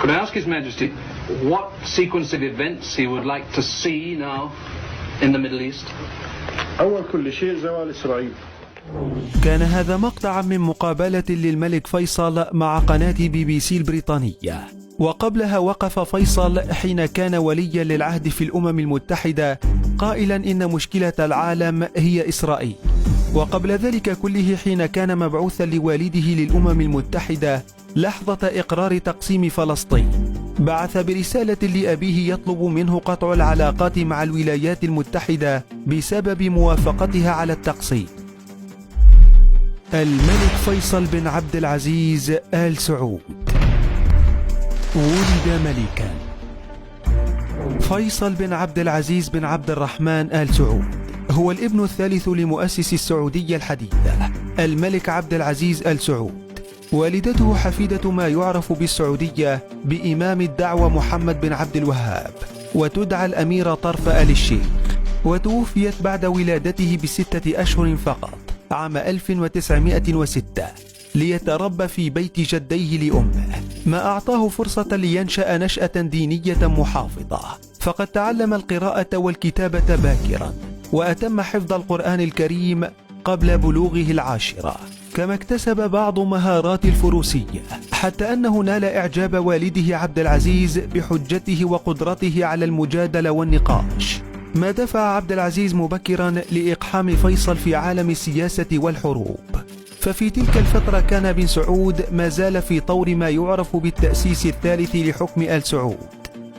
Could I ask His Majesty what sequence of events he would like to see now in the Middle East? أول كل شيء زوال إسرائيل. كان هذا مقطعا من مقابلة للملك فيصل مع قناة BBC البريطانية، وقبلها وقف فيصل حين كان وليا للعهد في الأمم المتحدة قائلا إن مشكلة العالم هي إسرائيل، وقبل ذلك كله حين كان مبعوثا لوالده للأمم المتحدة لحظة إقرار تقسيم فلسطين بعث برسالة لأبيه يطلب منه قطع العلاقات مع الولايات المتحدة بسبب موافقتها على التقسيم. الملك فيصل بن عبد العزيز آل سعود ولد ملكا. فيصل بن عبد العزيز بن عبد الرحمن آل سعود هو الابن الثالث لمؤسس السعودية الحديثة الملك عبد العزيز آل سعود. والدته حفيدة ما يعرف بالسعودية بإمام الدعوة محمد بن عبد الوهاب، وتدعى الأميرة طرف آل الشيخ، وتوفيت بعد ولادته ب6 أشهر فقط عام 1906 ليتربى في بيت جديه لأمه، ما أعطاه فرصة لينشأ نشأة دينية محافظة، فقد تعلم القراءة والكتابة باكرا، وأتم حفظ القرآن الكريم قبل بلوغه 10، كما اكتسب بعض مهارات الفروسية، حتى أنه نال إعجاب والده عبد العزيز بحجته وقدرته على المجادلة والنقاش، ما دفع عبد العزيز مبكرا لإقحام فيصل في عالم السياسة والحروب. ففي تلك الفترة كان بن سعود ما زال في طور ما يعرف بالتأسيس الثالث لحكم آل سعود،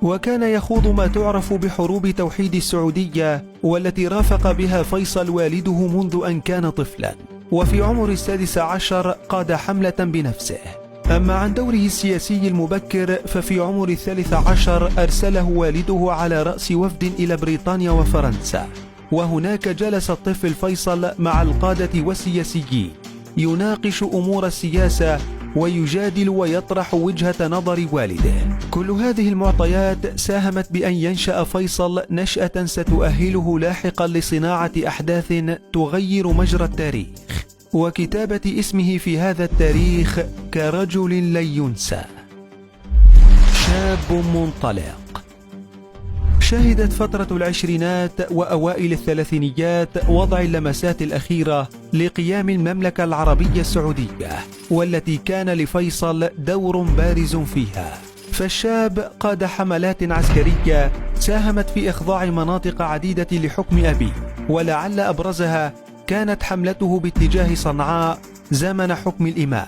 وكان يخوض ما تعرف بحروب توحيد السعودية، والتي رافق بها فيصل والده منذ أن كان طفلا، وفي عمر 16 قاد حملة بنفسه. أما عن دوره السياسي المبكر ففي عمر 13 أرسله والده على رأس وفد إلى بريطانيا وفرنسا، وهناك جلس الطفل فيصل مع القادة والسياسيين يناقش أمور السياسة ويجادل ويطرح وجهة نظر والده. كل هذه المعطيات ساهمت بأن ينشأ فيصل نشأة ستؤهله لاحقا لصناعة أحداث تغير مجرى التاريخ، وكتابة اسمه في هذا التاريخ كرجل لن ينسى. شاب منطلق. شهدت فترة العشرينات وأوائل الثلاثينيات وضع اللمسات الأخيرة لقيام المملكة العربية السعودية، والتي كان لفيصل دور بارز فيها. فالشاب قاد حملات عسكرية ساهمت في إخضاع مناطق عديدة لحكم أبيه، ولعل أبرزها كانت حملته باتجاه صنعاء زمن حكم الإمام،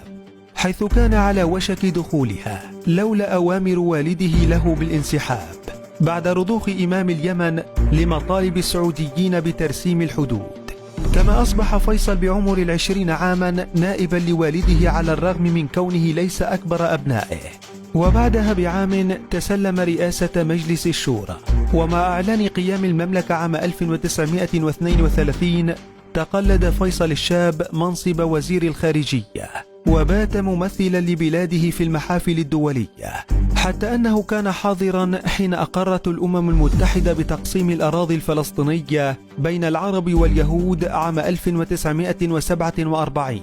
حيث كان على وشك دخولها لولا أوامر والده له بالانسحاب بعد رضوخ إمام اليمن لمطالب السعوديين بترسيم الحدود. كما أصبح فيصل بعمر 20 عاما نائبا لوالده على الرغم من كونه ليس أكبر أبنائه، وبعدها بعام تسلم رئاسة مجلس الشورى. ومع إعلان قيام المملكة عام 1932 تقلد فيصل الشاب منصب وزير الخارجية، وبات ممثلا لبلاده في المحافل الدولية، حتى أنه كان حاضرا حين أقرت الأمم المتحدة بتقسيم الأراضي الفلسطينية بين العرب واليهود عام 1947.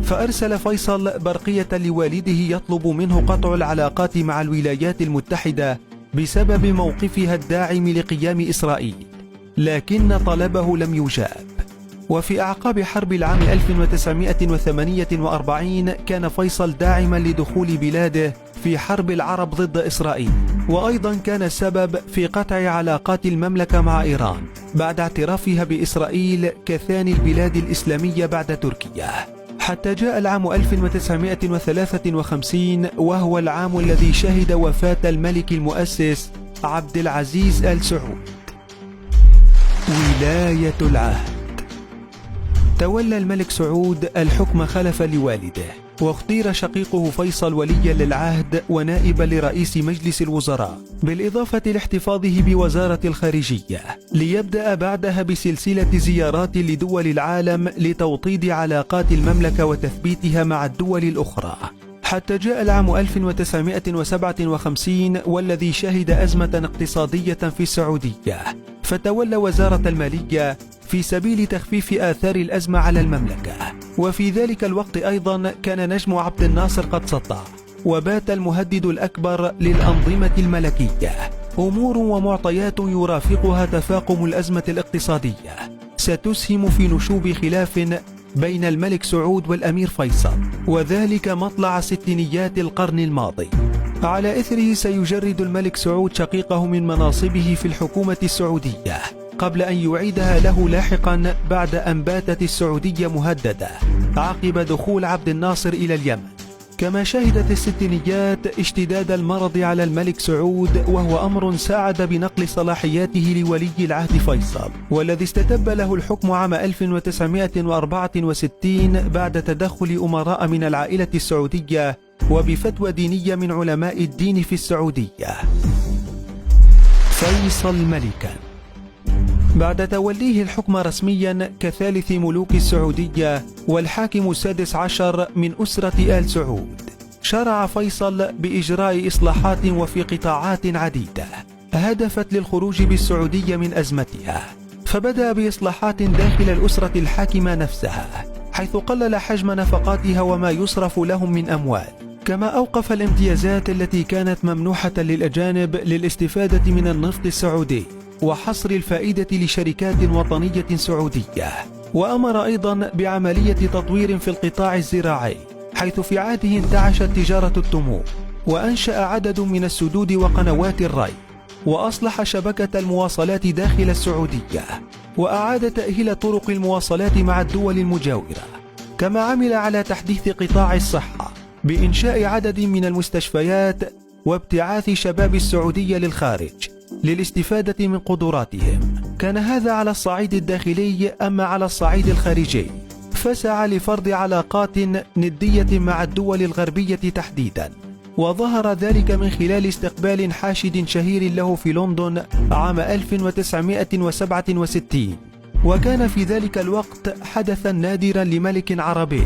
فأرسل فيصل برقية لوالده يطلب منه قطع العلاقات مع الولايات المتحدة بسبب موقفها الداعم لقيام إسرائيل، لكن طلبه لم يجاب. وفي أعقاب حرب العام 1948 كان فيصل داعما لدخول بلاده في حرب العرب ضد إسرائيل، وأيضا كان السبب في قطع علاقات المملكة مع إيران بعد اعترافها بإسرائيل كثاني البلاد الإسلامية بعد تركيا، حتى جاء العام 1953 وهو العام الذي شهد وفاة الملك المؤسس عبد العزيز آل سعود. ولاية العهد. تولى الملك سعود الحكم خلفا لوالده، واختير شقيقه فيصل وليا للعهد ونائبا لرئيس مجلس الوزراء، بالإضافة لاحتفاظه بوزارة الخارجية، ليبدأ بعدها بسلسلة زيارات لدول العالم لتوطيد علاقات المملكة وتثبيتها مع الدول الأخرى، حتى جاء العام 1957 والذي شهد أزمة اقتصادية في السعودية، فتولى وزارة المالية في سبيل تخفيف آثار الأزمة على المملكة. وفي ذلك الوقت أيضا كان نجم عبد الناصر قد سطع، وبات المهدد الأكبر للأنظمة الملكية أمور ومعطيات يرافقها تفاقم الأزمة الاقتصادية ستسهم في نشوب خلاف بين الملك سعود والأمير فيصل، وذلك مطلع ستينيات القرن الماضي. على إثره سيجرد الملك سعود شقيقه من مناصبه في الحكومة السعودية قبل أن يعيدها له لاحقا بعد أن باتت السعودية مهددة عقب دخول عبد الناصر إلى اليمن. كما شهدت الستينيات اشتداد المرض على الملك سعود، وهو أمر ساعد بنقل صلاحياته لولي العهد فيصل، والذي استتب له الحكم عام 1964 بعد تدخل أمراء من العائلة السعودية وبفتوى دينية من علماء الدين في السعودية. فيصل ملكا. بعد توليه الحكم رسميا كثالث ملوك السعودية والحاكم السادس عشر من أسرة آل سعود، شرع فيصل بإجراء إصلاحات وفي قطاعات عديدة هدفت للخروج بالسعودية من أزمتها. فبدأ بإصلاحات داخل الأسرة الحاكمة نفسها، حيث قلل حجم نفقاتها وما يصرف لهم من أموال، كما أوقف الامتيازات التي كانت ممنوحة للأجانب للاستفادة من النفط السعودي وحصر الفائدة لشركات وطنية سعودية. وأمر أيضا بعملية تطوير في القطاع الزراعي، حيث في عهده انتعشت تجارة التمور، وأنشأ عدد من السدود وقنوات الري، وأصلح شبكة المواصلات داخل السعودية، وأعاد تأهيل طرق المواصلات مع الدول المجاورة. كما عمل على تحديث قطاع الصحة بإنشاء عدد من المستشفيات وابتعاث شباب السعودية للخارج للاستفادة من قدراتهم. كان هذا على الصعيد الداخلي. أما على الصعيد الخارجي فسعى لفرض علاقات ندية مع الدول الغربية تحديدا، وظهر ذلك من خلال استقبال حاشد شهير له في لندن عام 1967، وكان في ذلك الوقت حدثا نادرا لملك عربي.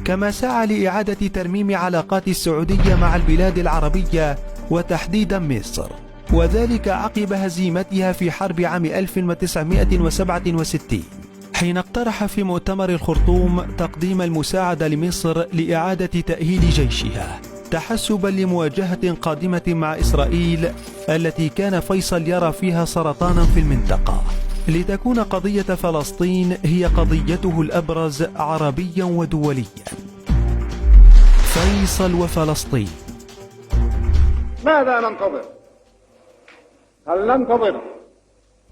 كما سعى لإعادة ترميم علاقات السعودية مع البلاد العربية وتحديدا مصر، وذلك عقب هزيمتها في حرب عام 1967، حين اقترح في مؤتمر الخرطوم تقديم المساعدة لمصر لإعادة تأهيل جيشها تحسبا لمواجهة قادمة مع إسرائيل التي كان فيصل يرى فيها سرطانا في المنطقة، لتكون قضية فلسطين هي قضيته الأبرز عربيا ودوليا. فيصل وفلسطين. ماذا ننتظر؟ هل ننتظر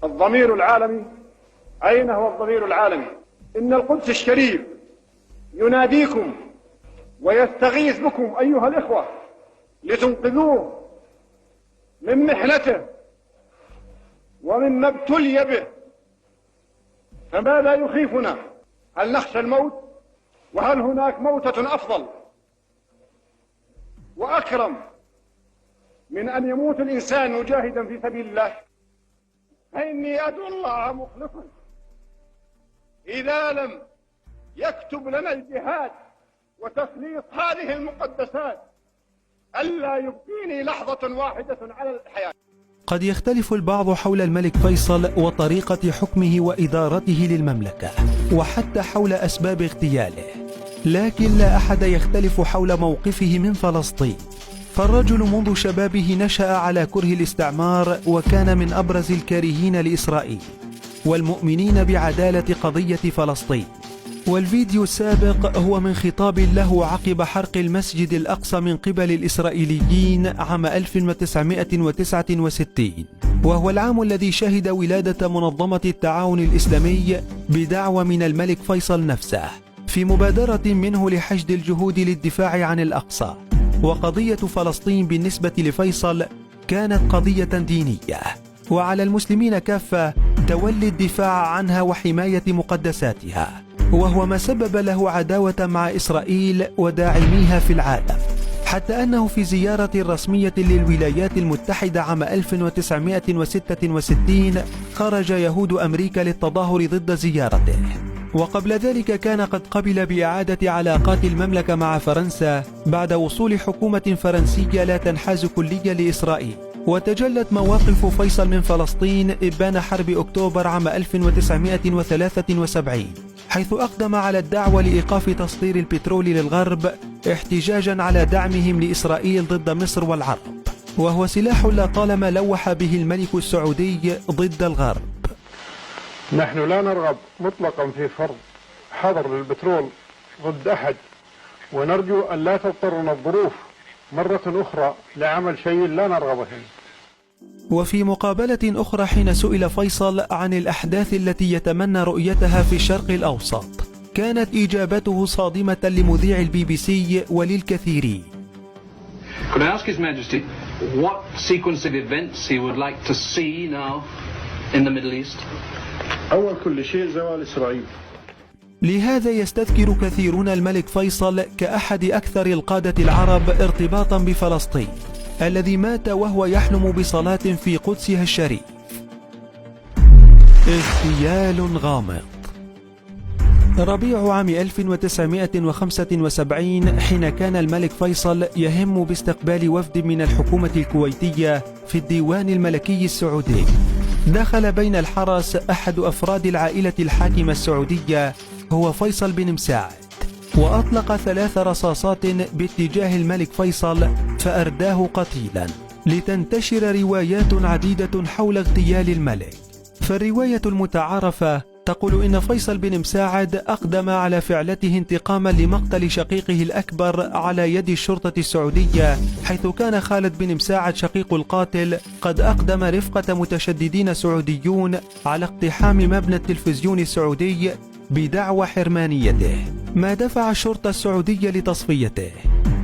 الضمير العالمي؟ أين هو الضمير العالمي؟ إن القدس الشريف يناديكم ويستغيث بكم أيها الإخوة لتنقذوه من محنته ومما ابتلي به. فماذا يخيفنا؟ هل نخشى الموت؟ وهل هناك موتة أفضل وأكرم من أن يموت الإنسان مجاهدا في سبيل الله؟ فإني أدعو الله مخلصا إذا لم يكتب لنا الجهاد وتخليص هذه المقدسات ألا يبقيني لحظة واحدة على الحياة. قد يختلف البعض حول الملك فيصل وطريقة حكمه وإدارته للمملكة، وحتى حول أسباب اغتياله، لكن لا أحد يختلف حول موقفه من فلسطين. فالرجل منذ شبابه نشأ على كره الاستعمار، وكان من أبرز الكارهين لإسرائيل والمؤمنين بعدالة قضية فلسطين. والفيديو السابق هو من خطاب له عقب حرق المسجد الأقصى من قبل الإسرائيليين عام 1969، وهو العام الذي شهد ولادة منظمة التعاون الإسلامي بدعوة من الملك فيصل نفسه، في مبادرة منه لحشد الجهود للدفاع عن الأقصى. وقضية فلسطين بالنسبة لفيصل كانت قضية دينية، وعلى المسلمين كافة تولي الدفاع عنها وحماية مقدساتها، وهو ما سبب له عداوة مع إسرائيل وداعميها في العالم، حتى أنه في زيارة رسمية للولايات المتحدة عام 1966 خرج يهود أمريكا للتظاهر ضد زيارته. وقبل ذلك كان قد قبل بإعادة علاقات المملكة مع فرنسا بعد وصول حكومة فرنسية لا تنحاز كليا لإسرائيل. وتجلت مواقف فيصل من فلسطين إبان حرب أكتوبر عام 1973، حيث أقدم على الدعوة لإيقاف تصدير البترول للغرب احتجاجا على دعمهم لإسرائيل ضد مصر والعرب، وهو سلاح لطالما لوح به الملك السعودي ضد الغرب. نحن لا نرغب مطلقا في فرض حظر للبترول ضد أحد، ونرجو أن لا تضطرنا الظروف مرة أخرى لعمل شيء لا نرغب فيه. وفي مقابلة أخرى حين سئل فيصل عن الأحداث التي يتمنى رؤيتها في الشرق الأوسط، كانت إجابته صادمة لمذيع BBC وللكثيرين. Could I ask His Majesty what sequence of events he would like to see now in the Middle East? أول كل شيء زوال إسرائيل. لهذا يستذكر كثيرون الملك فيصل كأحد أكثر القادة العرب ارتباطا بفلسطين، الذي مات وهو يحلم بصلاة في قدسها الشريف. اغتيال غامض. ربيع عام 1975 حين كان الملك فيصل يهم باستقبال وفد من الحكومة الكويتية في الديوان الملكي السعودي، دخل بين الحرس أحد أفراد العائلة الحاكمة السعودية هو فيصل بن مساعد، وأطلق 3 رصاصات باتجاه الملك فيصل فأرداه قتيلا، لتنتشر روايات عديدة حول اغتيال الملك. فالرواية المتعارفة تقول إن فيصل بن مساعد أقدم على فعلته انتقاما لمقتل شقيقه الأكبر على يد الشرطة السعودية، حيث كان خالد بن مساعد شقيق القاتل قد أقدم رفقة متشددين سعوديون على اقتحام مبنى التلفزيون السعودي بدعوى حرمانيته، ما دفع الشرطة السعودية لتصفيته.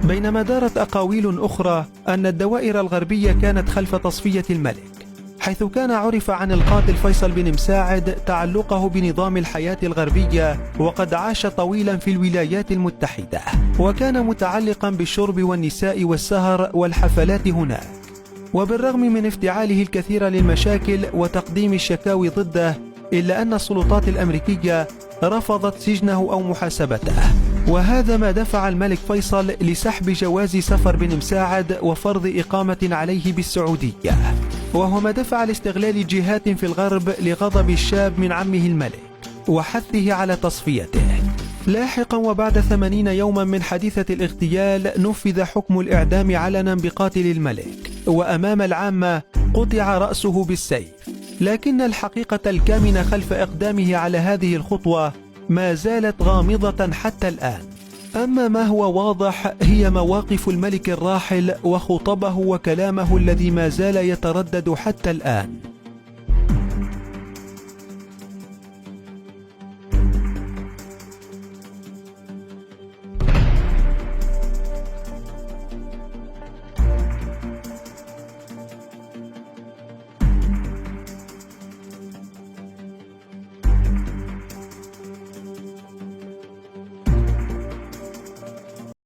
بينما دارت أقاويل أخرى أن الدوائر الغربية كانت خلف تصفية الملك، حيث كان عرف عن القاتل فيصل بن مساعد تعلقه بنظام الحياة الغربية، وقد عاش طويلا في الولايات المتحدة، وكان متعلقا بالشرب والنساء والسهر والحفلات هناك. وبالرغم من افتعاله الكثير للمشاكل وتقديم الشكاوي ضده، إلا أن السلطات الأمريكية رفضت سجنه أو محاسبته، وهذا ما دفع الملك فيصل لسحب جواز سفر بن مساعد وفرض إقامة عليه بالسعودية، وهو ما دفع لاستغلال جهات في الغرب لغضب الشاب من عمه الملك وحثه على تصفيته. لاحقا وبعد 80 يوما من حادثة الاغتيال نفذ حكم الإعدام علنا بقاتل الملك، وأمام العامة قطع رأسه بالسيف. لكن الحقيقة الكامنة خلف إقدامه على هذه الخطوة ما زالت غامضة حتى الآن. أما ما هو واضح هي مواقف الملك الراحل وخطبه وكلامه الذي ما زال يتردد حتى الآن.